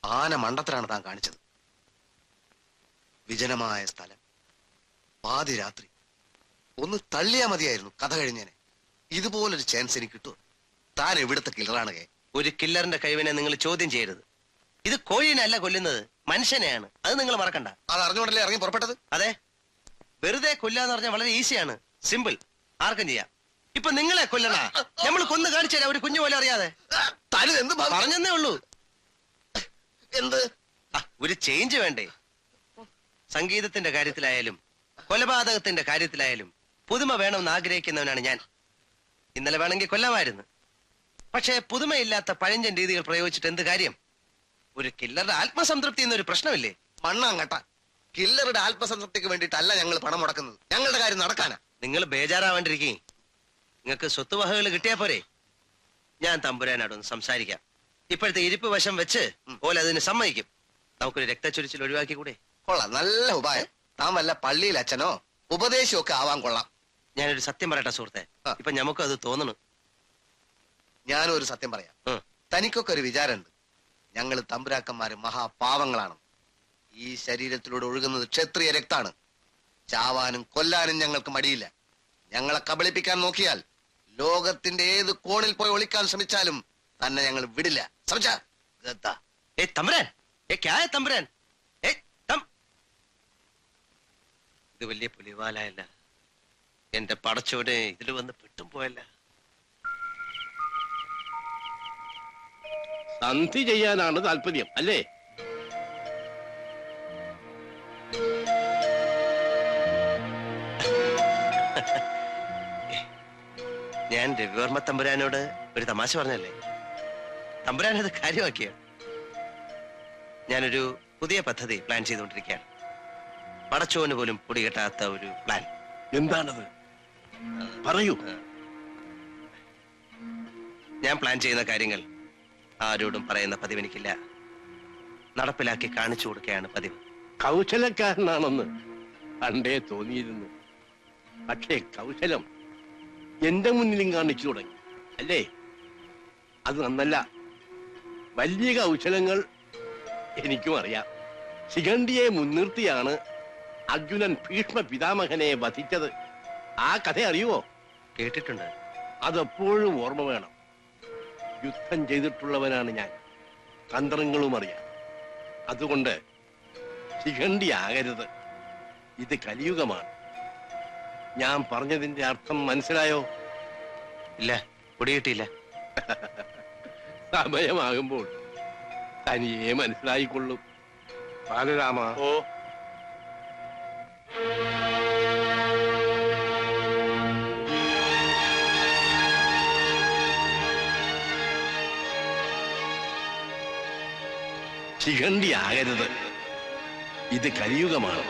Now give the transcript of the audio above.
ആന മണ്ടത്തിലാണ് താൻ കാണിച്ചത്. വിജനമായ സ്ഥലം, പാതിരാത്രി. ഒന്ന് തള്ളിയാ മതിയായിരുന്നു, കഥ കഴിഞ്ഞേനെ. ഇതുപോലൊരു ചാൻസ് എനിക്ക് കിട്ടുമോ? താൻ എവിടുത്തെ കില്ലറാണ്? ഒരു കില്ലറിന്റെ കഴിവിനെ നിങ്ങൾ ചോദ്യം ചെയ്യരുത്. ഇത് കോഴിനല്ല കൊല്ലുന്നത്, മനുഷ്യനെയാണ്. അത് നിങ്ങൾ മറക്കണ്ട. അത് അറിഞ്ഞുകൊണ്ടല്ലേ ഇറങ്ങി പുറപ്പെട്ടത്? അതെ, വെറുതെ കൊല്ലാന്ന് പറഞ്ഞാൽ വളരെ ഈസിയാണ്, സിമ്പിൾ, ആർക്കും ചെയ്യാം. ഇപ്പൊ നിങ്ങളെ കൊല്ലണ നമ്മൾ കൊന്നു കാണിച്ചു തരാം, ഒരു കുഞ്ഞു പോലെ അറിയാതെ. എന്ത് പറഞ്ഞെന്നേ ഉള്ളൂ. എന്ത് ഒരു ചേഞ്ച് വേണ്ടേ? സംഗീതത്തിന്റെ കാര്യത്തിലായാലും കൊലപാതകത്തിന്റെ കാര്യത്തിലായാലും പുതുമ വേണമെന്ന് ആഗ്രഹിക്കുന്നവനാണ് ഞാൻ. ഇന്നലെ വേണമെങ്കിൽ കൊല്ലമായിരുന്നു, പക്ഷേ പുതുമയില്ലാത്ത പഴഞ്ചൻ രീതികൾ പ്രയോഗിച്ചിട്ട് എന്ത് കാര്യം? ഒരു കില്ലറുടെ ആത്മസംതൃപ്തി എന്നൊരു പ്രശ്നമില്ലേ? മണ്ണാങ്കട്ട, കില്ലറുടെ ആത്മസംതൃപ്തിക്ക് വേണ്ടിയിട്ടല്ല ഞങ്ങൾ പണം മുടക്കുന്നത്. ഞങ്ങളുടെ കാര്യം നടക്കാനാ. നിങ്ങൾ ബേജാറാവാണ്ടിരിക്കേ. നിങ്ങൾക്ക് സ്വത്തുവകകൾ കിട്ടിയാ പോരെ? ഞാൻ തമ്പുരാനോടൊന്ന് സംസാരിക്കാം. ഇപ്പോഴത്തെ ഇരിപ്പ് വശം വെച്ച് പോലെ അതിന് സമ്മതിക്കും. നമുക്കൊരു രക്തച്ചൊരിച്ചിൽ ഒഴിവാക്കി കൂടെ? കൊള്ളാം, നല്ല ഉപായം. താൻ വല്ല പള്ളിയിൽ അച്ഛനോ ഉപദേശമോ ഒക്കെ ആവാൻ കൊള്ളാം. ഞാനൊരു സത്യം പറയട്ടെ സുഹൃത്തെ, ഇപ്പൊ നമുക്കും അത് തോന്നണു. ഞാനൊരു സത്യം പറയാം. തനിക്കൊക്കെ ഒരു വിചാരമുണ്ട്, ഞങ്ങൾ തമ്പുരാക്കന്മാര് മഹാപാവങ്ങളാണ്. ഈ ശരീരത്തിലൂടെ ഒഴുകുന്നത് ക്ഷത്രിയ രക്താണ്. ചാവാനും കൊല്ലാനും ഞങ്ങൾക്ക് മടിയില്ല. ഞങ്ങളെ കബളിപ്പിക്കാൻ നോക്കിയാൽ ലോകത്തിന്റെ ഏത് കോണിൽ പോയി ഒളിക്കാൻ ശ്രമിച്ചാലും തന്നെ ഞങ്ങൾ വിടില്ല. ഇത് വലിയ പുലിവാലയല്ല, എന്റെ പടച്ചോടെ ഇതിൽ വന്ന് പെട്ടും പോയല്ല. സന്ധി ചെയ്യാനാണ് താല്പര്യം അല്ലേ? ഞാൻ രവിവർമ്മ തമ്പുരാനോട് ഒരു തമാശ പറഞ്ഞല്ലേ? തമ്പുരാൻ അത് കാര്യമാക്കിയ. ഞാനൊരു പുതിയ പദ്ധതി പ്ലാൻ ചെയ്തുകൊണ്ടിരിക്കുകയാണ്. പടച്ചോന് പോലും പൊടികെട്ടാത്ത ഒരു പ്ലാൻ. എന്താണത്? പറയൂ. ഞാൻ പ്ലാൻ ചെയ്യുന്ന കാര്യങ്ങൾ ആരോടും പറയുന്ന പതിവ് എനിക്കില്ല. നടപ്പിലാക്കി കാണിച്ചു കൊടുക്കുകയാണ് പതിവ്. കൗശലക്കാരനാണെന്ന് പണ്ടേ തോന്നിയിരുന്നു. പക്ഷേ കൗശലം എന്റെ മുന്നിലും കാണിച്ചു തുടങ്ങി അല്ലേ? അത് നന്നല്ല. വലിയ കൗശലങ്ങൾ എനിക്കും അറിയാം. ശിഖണ്ഡിയെ മുൻനിർത്തിയാണ് അർജുനൻ ഭീഷ്മ പിതാമഹനെ വധിച്ചത്. ആ കഥ അറിയുവോ? കേട്ടിട്ടുണ്ട്. അതെപ്പോഴും ഓർമ്മ വേണം. യുദ്ധം ചെയ്തിട്ടുള്ളവനാണ് ഞാൻ, തന്ത്രങ്ങളും അറിയാം. അതുകൊണ്ട് ശിഖണ്ഡി ആകരുത്. ഇത് കലിയുഗമാണ്. ഞാൻ പറഞ്ഞതിന്റെ അർത്ഥം മനസ്സിലായോ? ഇല്ല, പൊടികിട്ടിയില്ല. സമയമാകുമ്പോൾ തനിയെ മനസ്സിലായിക്കൊള്ളും. ബാലരാമ, ഓ, ശിഖണ്ഡി ആകരുത്. ഇത് കലിയുഗമാണ്.